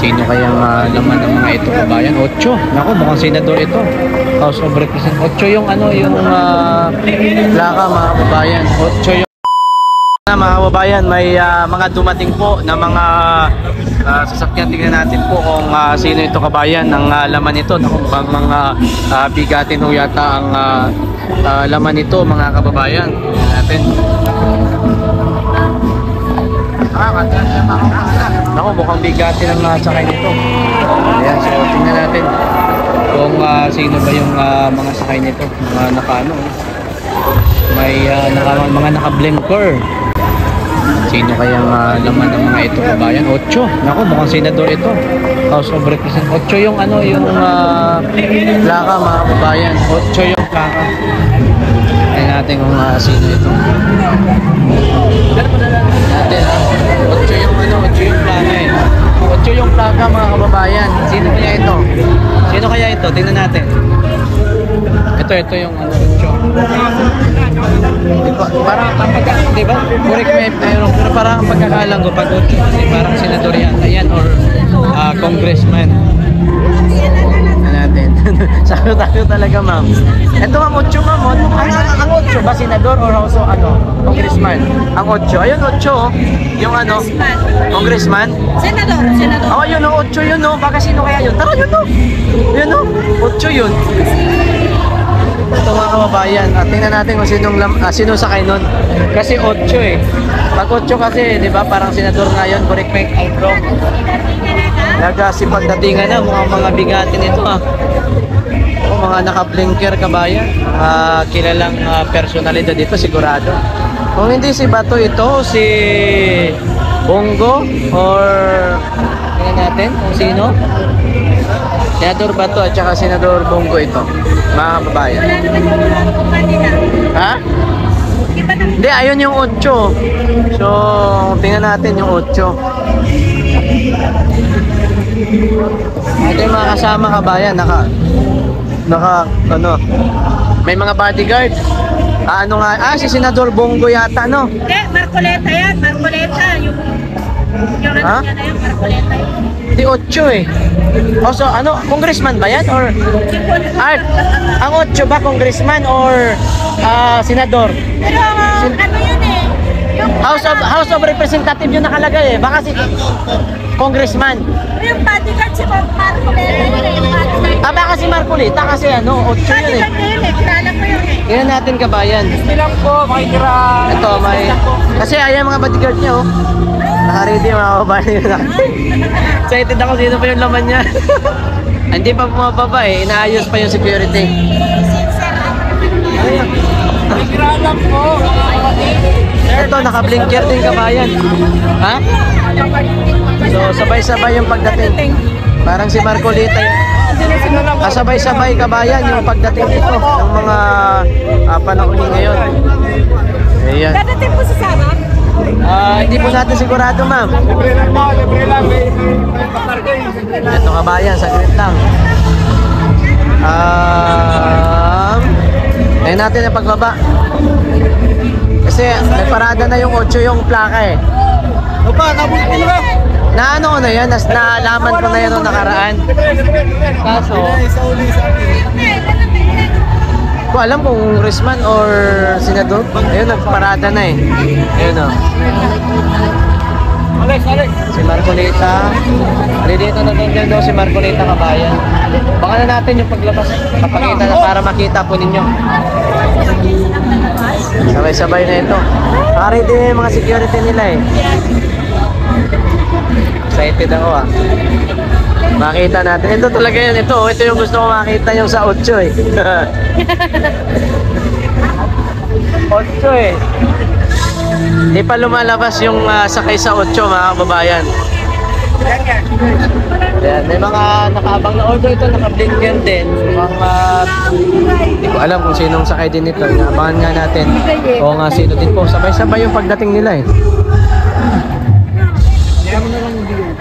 Sino kayang laman ng mga ito kabayan? 8. Naku, mukhang senador ito. House of Representatives. 8 yung ano, yung plaka mga kabayan. 8 yung mga kababayan, may mga dumating po na mga sasakyan. Tingnan natin po kung sino ito kabayan ang laman nito. Naku, mga bigatin o yata ang laman nito mga kababayan. Tingnan natin. Naku, mukhang bigatin ang sakay nito. Ayan, so tingnan natin kung sino ba yung mga sakay nito. Mga nakano. May mga naka-blinker. Sino kayang laman ng mga ito kabayan? 8. Naku, mukhang senador ito. House of Representatives. 8 yung ano, yung plaka mga kabayan. 8 yung plaka. Tingnan natin kung sino ito. Natin 8 yung ano, 8 yung plaka eh. 8 yung plaka mga kababayan. Sino kaya ito? Sino kaya ito? Tingnan natin. Ito yung ano, 8. Parang pagka, di ba? Correct me, pero parang pagkakalang ko pag 8 kasi parang senador yata yan or congressman. Natin. Sabi talaga, ma'am. Ito ang 8, ma'am. Ang 8 ba senador or also ano, congressman? Ang 8. Ayun 8. Yung ano? Congressman? Senador. Oh, yun 8 yun, no. Baka sino kaya yun? Tara, yun, no. Yun, no. 8 yun. Ito mga kababayan, tingnan natin kung sino sakay nun. Kasi 8 eh. Pag 8 kasi, di ba, parang senador nga yun. Correct me, I'm wrong. Nagasipag datingan na, mga bigatin ito o mga naka-blinker kabayan. Kilalang personalidad dito, sigurado. Kung hindi si Bato ito, si Bongo or tingnan natin kung sino. Senador Bato at saka Senador Bongo ito, mga kababayan. Ha? Hindi, ayun yung 8. So, tingnan natin yung 8. Ito yung mga kasama kabayan, ano, may mga bodyguard. Ano nga, si Senador Bongo yata, no? Hindi, Marcoleta yan, Marcoleta. Yung ano yan, Marcoleta yan. Di 8 eh. O so, ano, congressman ba yan? Or Art? Ang 8 ba congressman or senador? Pero ano yun eh? Yung House of Representative yung nakalagay eh. Baka si congressman. yung bodyguard si Marcoleta yun eh. Yung bodyguard. Baka si Marcoleta kasi ano, 8 yun eh. Bodyguard na yun eh. Kilala ko yun eh. Tingnan natin kabayan. Bilang po, makikira. Ito, may... Kasi ayan mga bodyguard niya oh. Naka-ready mga kabayan yun natin. Excited ako sino pa yung laman niya. Hindi pa bumababa eh. Inaayos pa yung security. Makikira lang po. Ito, naka-blinker din kabayan. Ha? So, sabay-sabay yung pagdating. Parang si Marcoleta yun. Sabay-sabay kabayan yung pagdating dito ng mga panahon ngayon. Ayan. Dadating po si Sarah? Hindi po natin sigurado, ma'am. Libre lang po, libre lang. Ito kabayan, saglit lang. Tayo natin ang pagbaba. Kasi nagparada na yung 8 yung plaka eh. Opa, nabuli ko na. Na ano ko na yan, naalaman ko na yan noong nakaraan. Kaso, ko alam kung congressman or senador. Ayun, nagparada na eh. Ayun o. Alex. Si Marcoleta. Dito na doon daw si Marcoleta kabayan. Baka na natin yung paglabas. Kapakita na para makita po ninyo. Sabay-sabay na ito. Ready na yung mga security nila eh. Excited ako ah. Makita natin. Ito talaga yan. Ito yung gusto ko makita yung sa 8 eh. 8 eh. Di pa lumalabas yung sakay sa 8 mga kababayan. Ayan, may mga nakaabang na order ito, naka-blinker din. Hindi ko alam kung sinong sakay din ito. Inaabangan nga natin. O nga sino din po. Sabay-sabay yung pagdating nila eh.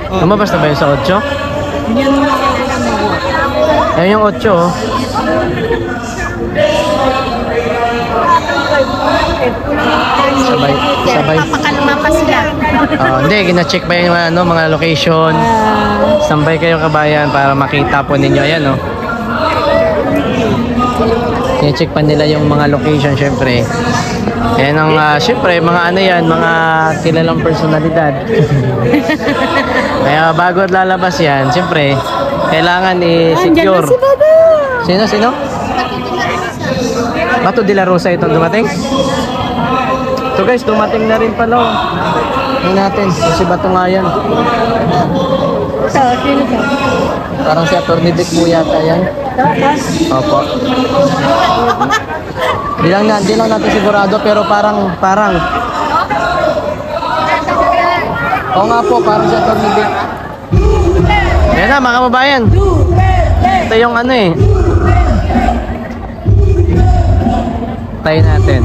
Lumabas na ba yung sa 8? Ayan yung 8 oh. Sabay. Papakalma pa sila. Hindi, gina-check ba yung ano, mga location? Sambay kayo kabayan para makita po ninyo. Ayan, no? Gina-check pa nila yung mga location, syempre. Ayan ang, syempre, mga ano yan, mga kilalang personalidad. Kaya bago lalabas yan, syempre, kailangan i-secure. Sino? Bato de la Rosa itong dumating? So guys, dumating na rin pala. Tingnan natin, kasi bato nga yan. Sino to? Parang si Atty. Dick mo yata yan. Opo. Di lang natin sigurado, pero parang. Oo nga po, parang si Atty. Dick. Yan na, mga kababayan. Ito yung ano eh. Tayo natin.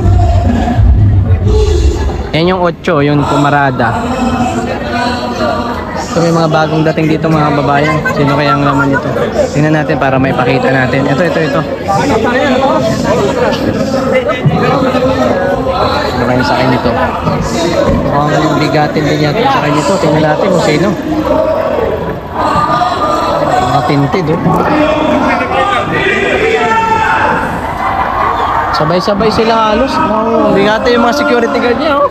Yan yung 8, yung pumarada. So may mga bagong dating dito mga babayan. Sino kaya ang laman nito? Tingnan natin para may pakita natin. Ito. Ano kaya sa akin nito? Mukhang yung bigatin din yata sa akin nito. Tingnan natin kung sino. Mga tinted oh. Sabay-sabay sila halos. Bigati yung mga security guard niya, oh.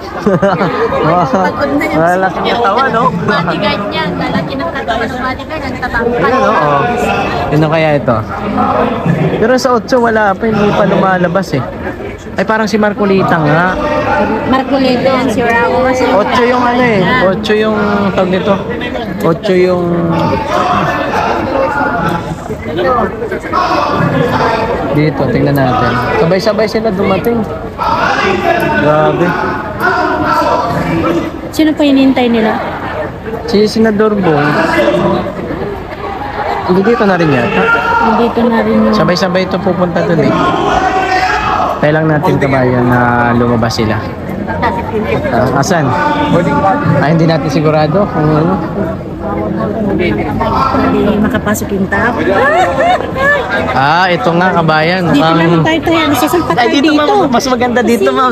Malaki yung tawa, no? Bodyguard niya. Lalaki ng tatawan ng bodyguard. Ang tatangkal. Ayan, oh. Sino kaya ito? Pero sa 8 wala pa, hindi pa lumalabas eh. Ay, parang si Marcolita nga. Marcoleta yan, si Raul. 8 yung ano eh. 8 yung tawag nito. 8 yung... Dito, tingnan natin. Sabay-sabay sila dumating. Grabe. Sino pa hinihintay nila? Si Senador Bong. Hindi dito na rin yata. Dito na rin yung... Sabay-sabay ito pupunta dun eh. Kailang natin kabayan na lumabas sila. Asan? Hindi natin sigurado kung ano. Hindi makapasok yung tao. Ito nga kabayan. Dito naman tayo. Nasasalpak tayo dito. Mas maganda dito, ma'am.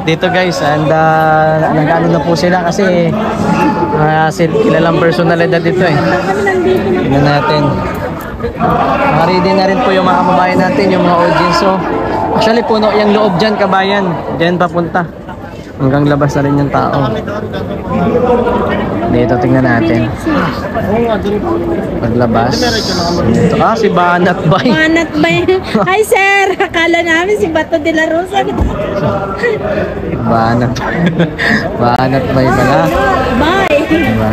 Dito guys, and nag-ano na po sila kasi kilalang personalidad dito eh. Tingnan natin. Ready na rin po yung mga kababayan natin, yung mga audience. So, actually puno yung loob dyan kabayan. Diyan papunta. Hanggang labas na rin yung tao. Dito, tingnan natin. Paglabas. Dito. Si Banat Bay. Banat Bay. Hi sir! Akala namin si Bato de la Rosa. Banat. Banat Bay pala. Bye! Diba?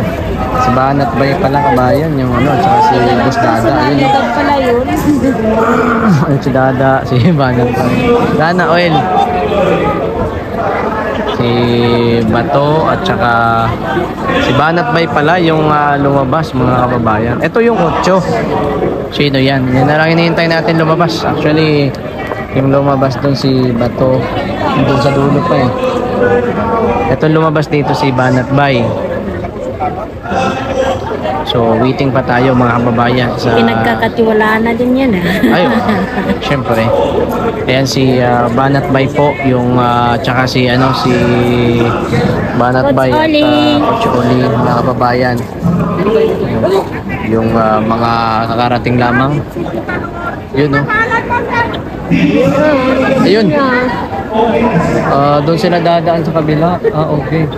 Si Banat Bay pala kabayan. Yung ano, tsaka si Bus Dada. Ayun. Ito pala yun. Ayun si Dada. Si Banat Bay. Dana Oil. Si Bato at saka si Banat Bay pala yung lumabas mga kababayan. Ito yung 8. Sino yan? Yan na lang hinihintay natin lumabas. Actually, yung lumabas doon si Bato. Doon sa dulo pa eh. Ito lumabas dito si Banat Bay. So, waiting pa tayo mga kababayan sa... Pinagkakatiwalaan na din yan. Ayun, syempre. Ayan si Banat Bay po, yung tsaka si Banat Bay at Coach Oli, mga kababayan. Yung mga nakarating lamang. Yun, no? Ayun. Doon sila dadaan sa kabila. Okay.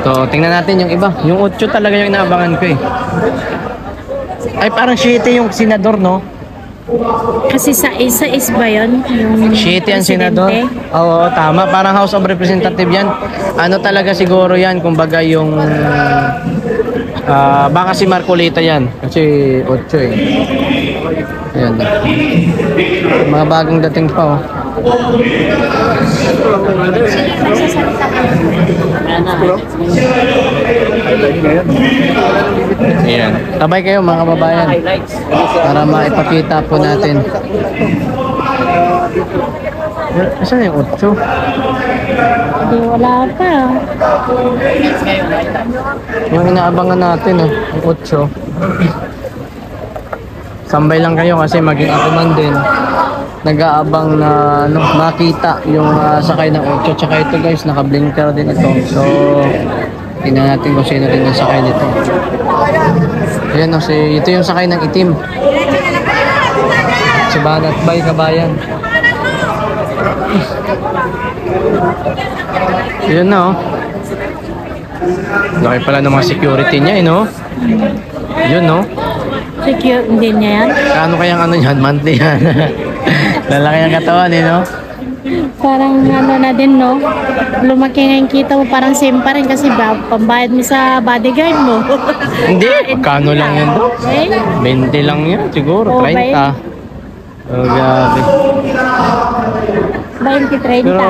So, tingnan natin yung iba. Yung 8 talaga yung inaabangan ko eh. Ay, parang 7 yung senador, no? Kasi sa isa is ba yun? Yung 7 ang senador? Oo, tama. Parang House of Representative yan. Ano talaga siguro yan? Kumbaga yung... baka si Marcolita yan. Kasi 8 eh. Ayan. Mga bagong dating pa, oh. Ayan. Tabay kayo mga kababayan para maipakita po natin. Saan yung 8? Hindi, wala pa. Yung inaabangan natin, yung 8. Sambay lang kayo kasi maging ako man din. nag-aabang na makita yung sakay ng 8. Tsaka ito guys, naka-blinker din ito. So, tingnan natin kung sino din ang sakay nito. Ayan o, ito yung sakay ng itim. Si Banat Bay, kabayan. Yun na oh. Laki pala ng mga security niya eh, no? Yun, no? Secure din niya yan? Ano kayang ano yan? Monthly yan. Lalaki ang katawan eh, no? Parang ano na din, no? Lumaki nga yung kita mo, parang same pa rin kasi pambayad mo sa bodyguard mo. Hindi, magkano lang yan do? Eh? 20 lang yan, siguro, Oh, 30. Oh, grabe. 20-30. Pero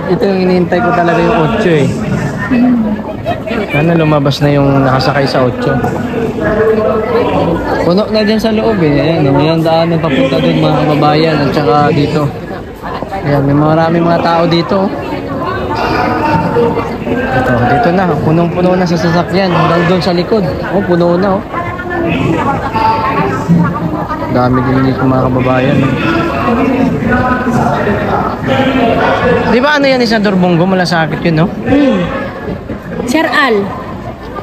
ito yung inihintay ko talaga yung 8 eh. Sana lumabas na yung nakasakay sa 8. Puno na dyan sa loob eh. Ayan, may daanan papunta dun mga kababayan at saka dito. Ayan, may maraming mga tao dito. Ito, dito na. Punong-puno na sa sasakyan. Hanggang doon sa likod. Oh, puno na oh. Dami din dito mga kababayan. Di ba ano yan, isang Dorbonggo? Malasakit yun, no? Sir Al.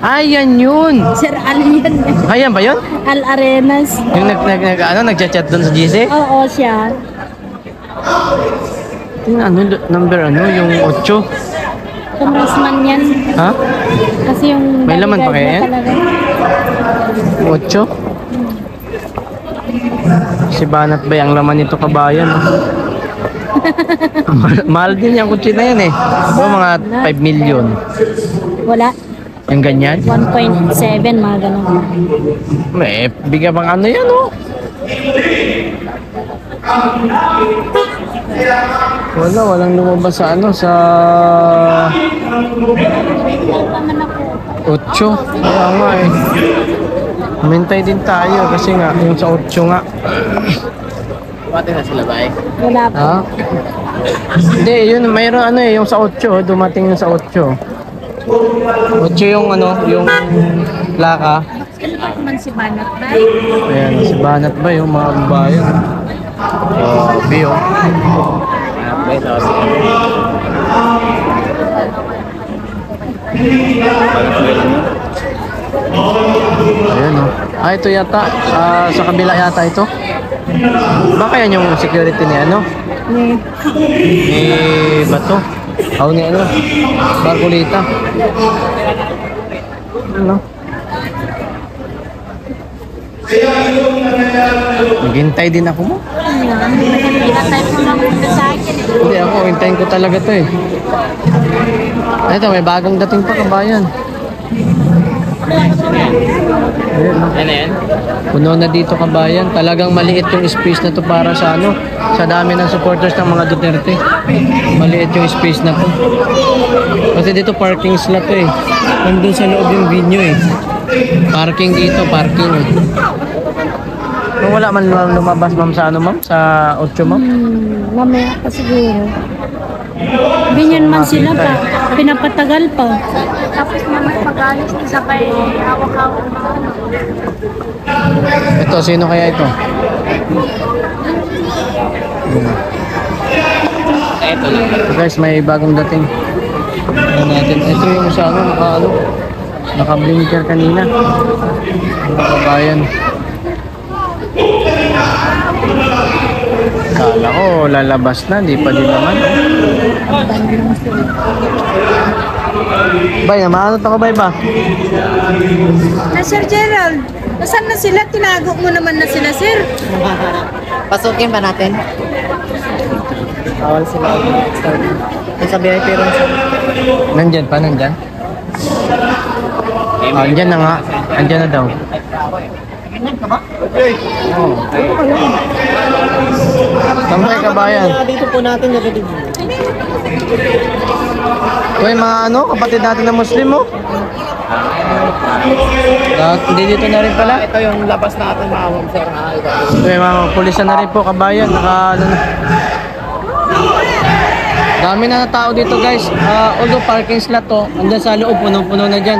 Ayan yun. Sir Al yan. Ayan ba yun? Al Arenas. Yung nagchat-chat doon sa GC? Oo, siya. Yung ano, number ano, yung 8. Congressman yan. Ha? Kasi yung May laman pa bodyguard kaya niya yan? talaga. 8? Si Banat Bay, ang laman nito kabayan. Mahal din yung kutsi na yan eh. So, mga 5 million. Wala. Yung ganyan? 1.7, mga ganun. May bigyan pang ano yan oh. Walang lumabas sa ano, sa 8. Kaya nga eh. Mintay din tayo kasi nga, yung sa 8 nga. Pati na sila ba eh? Wala pa. Ha? Hindi, yun, mayroon ano eh, yung sa 8, dumating yung sa 8. 8 yung ano, yung plaka. Bakit man si Banat ba? Ayan, si Banat ba yung mga babayan? Oh, Bio. Ayan oh. Ah, ito yata. Sa kabila yata ito. Baka yan yung security ni ano? Ni Bato. Ni ano? Barculita. Ano? Naghintay din ako mo. Hindi ako, hintayin ko talaga to eh. Ito, may bagong dating pa kabayan. Ayan, no? Ano yan? Puno na dito kabayan. Talagang maliit yung space na to para sa ano, sa dami ng supporters ng mga Duterte. Maliit yung space na to. Kasi dito parking slot to eh. Nandun sa loob yung venue eh. Parking dito, parking eh. Kung wala man lumabas ma'am sa ano ma'am? Sa 8 ma'am? Mamaya pa siguro. Ganyan man sila pa. Pinapatagal pa. Tapos naman pag-alis na sabay hawak-hawak. Ito, sino kaya ito? Ito lang. So guys, may bagong dating. Ano natin? Ito yung sa ano, naka-blinker kanina. Mga kabayan. Kala ko lalabas na, di pa din naman. Bay, namahanot ako bay ba? Sir Gerald, saan na sila? Tinago mo naman na sila, sir. Pasukin ba natin? Bawal sila. Yung sa VIP room siya. Nandyan pa, nandyan? Andyan na nga. Andyan na daw. Oo. Tambay kabayan. Dito po natin narinig. Ito yung mga ano, kapatid natin na Muslim mo. Hindi dito na rin pala. Ito yung labas natin mga sir. Ito yung mga pulisan na rin po kabayan. Ano na. Dami na tao dito guys. Although parking slot to, andyan sa loob, punong-puno na dyan.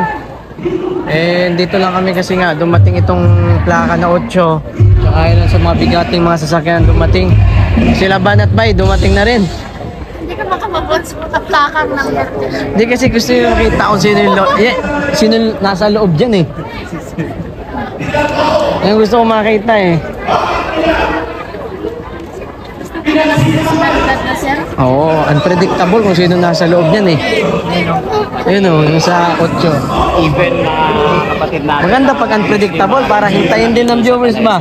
Eh, dito lang kami kasi nga dumating itong plaka na 8. Tsaka yun sa mga bigating mga sasakyan dumating. Sila Banat Bay, dumating na rin. Hindi ka makamabot sa plakang ng Hindi kasi gusto nyo makita kung sino yung sino yung nasa loob dyan eh. Yung gusto ko makita eh. personalidad na sir. Oo, unpredictable kung sino nasa loob dyan eh. Ayun o, yung sa 8. Even na kapatid natin. Maganda pag unpredictable para hintayin din ng viewers ba?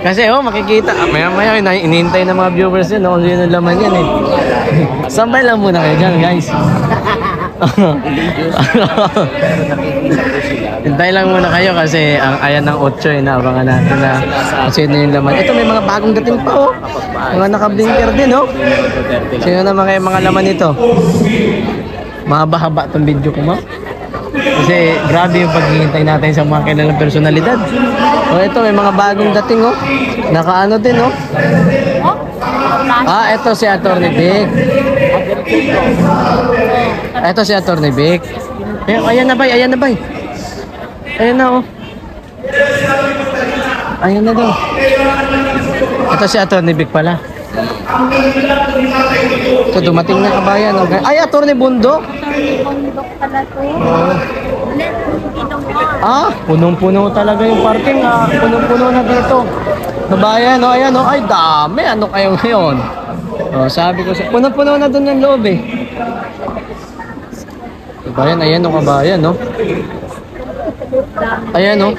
Kasi makikita, maya-maya inihintay ng mga viewers yun kung sino laman yan eh. Sambay lang muna kayo dyan guys. Hintay lang muna kayo kasi ang ayan ng 8 inaabangan natin na kung sino yung laman. Ito may mga bagong dating pa oh. Mga naka-blinker din oh. Sino naman kayo mga laman nito? Mahaba-haba itong video ko ma. Kasi grabe yung paghihintay natin sa mga kilalang personalidad. So ito may mga bagong dating oh. Nakaano din oh. Ito si Attorney Vic. Ito si Attorney Vic. Ayan na bay, ayan na bay. Ayan na oh. Ayan na daw. Ito si Attorney Vic pala. Ito dumating na kabayan. Okay. Ay, Attorney Bundok. Bundok pala to. Punong-puno talaga yung parking. Punong-puno na dito. Kabayan, oh, ayan, oh. Ay, dami. Ano kayo ngayon? Oh, sabi ko, punong-puno na doon yung loob eh. Kabayan, ayan, oh, kabayan, oh. Ayan, oh.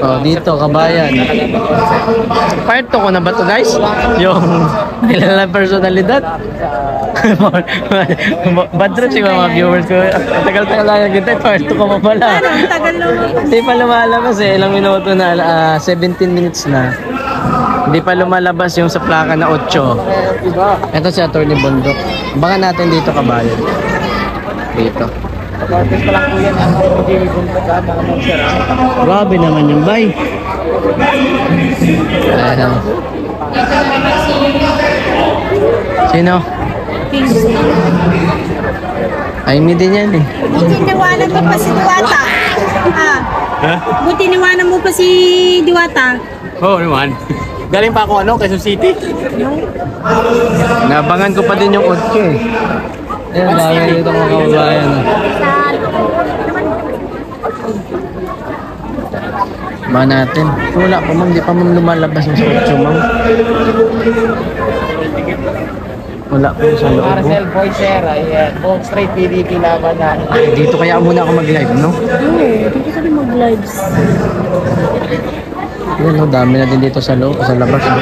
Oh, dito, kabayan. Part 2 ko na ba to guys? Yung kilalang personalidad? Bad trip si mga viewers ko. Tagal-tagal lang kita. Part 2 ko pa pala. Tagal naman. Hindi pa lumalabas eh. Ilang minuto na. 17 minutes na. Hindi pa lumalabas yung sa plaka na 8. Ito si Attorney Bundok. Baka natin dito kabayan. Dito. Pagkakit pa lang po yan. Ang Jimmy Bundok at ang Monster. Grabe naman yung bay. Ano? Sino? Ay, hindi din yan eh. Buti niwanan mo pa si Diwata. Buti niwanan mo pa si Diwata. Oo naman. Galing pa ako Quezon City. Nabangan ko pa din yung 8 eh. Ayan, dami dito mga kababayan. Ba natin? Wala pa ma'am, di pa ma'am lumalabas yung sa 8 ma'am. Wala pa yung sa loob. Marcel Boy Sir, Buong Straight PDP laban na. Ay, dito kaya muna ako mag-live, no? Dito kami mag-lives. Yan, no, dami na din dito sa loob, sa labas. No?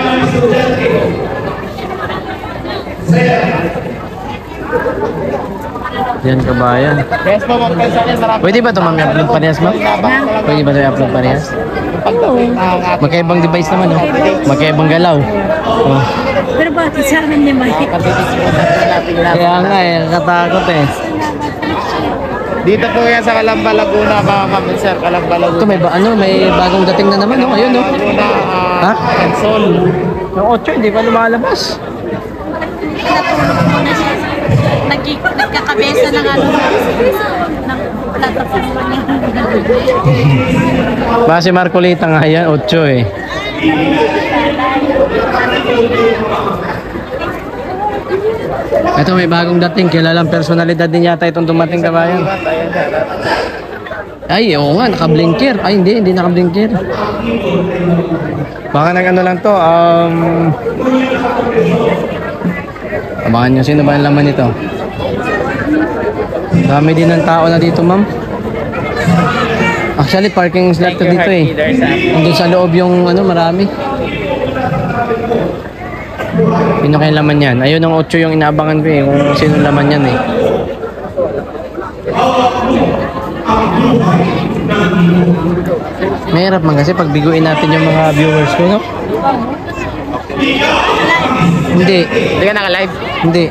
Yan, kabayan. Best po mga kaisanin, marami. Pwede ba ito ma'am i-upload parehas ma'am? Pwede ba ito i-upload parehas? Magkaibang device naman, no? Magkaibang galaw. Oh. Pero bakit sa amin ni Mike? Kaya nga eh, nakatakot eh. Dito po yan sa Calamba, Laguna, mga kapit sir, Calamba, Ito Laguna. may bagong dating na naman, no? Ayun, no? Laguna, Ha? Quezon. Yung 8, hindi pa lumalabas. Natulog mo na siya. Nagkakabesa ng ano. Ng plataforma niya. Base Marcolita nga yan, 8 eh. Ito may bagong dating, kilalang personalidad din yata itong dumating kabayan. Ay, oo nga, naka-blinker. Ay, hindi naka-blinker. Baka nag-ano lang to, abangan nyo, sino ba ang laman nito? Dami din ng tao na dito, ma'am. Actually, parking slot to dito eh. Nandun sa loob yung marami. Sino kayong laman yan? Ayun ang 8 yung inaabangan ko eh, kung sino laman yan eh. Mahirap man kasi pag biguin natin yung mga viewers ko, no? Hindi. Hindi ka naka-live? Hindi.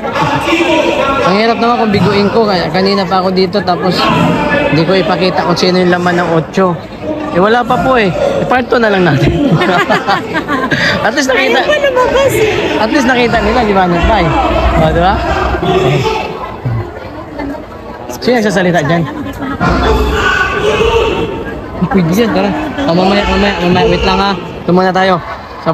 Ang hirap naman kung biguin ko. Kanina pa ako dito tapos hindi ko ipakita kung sino yung laman ng 8. Wala pa po eh. Part 2 na lang natin. At least nakita. At least nakita nila, di ba? Nagpay. O, di ba? Sino nagsasalita dyan? Pwede yan, tara. Mamaya, wait lang ha. Tumuna tayo. Sa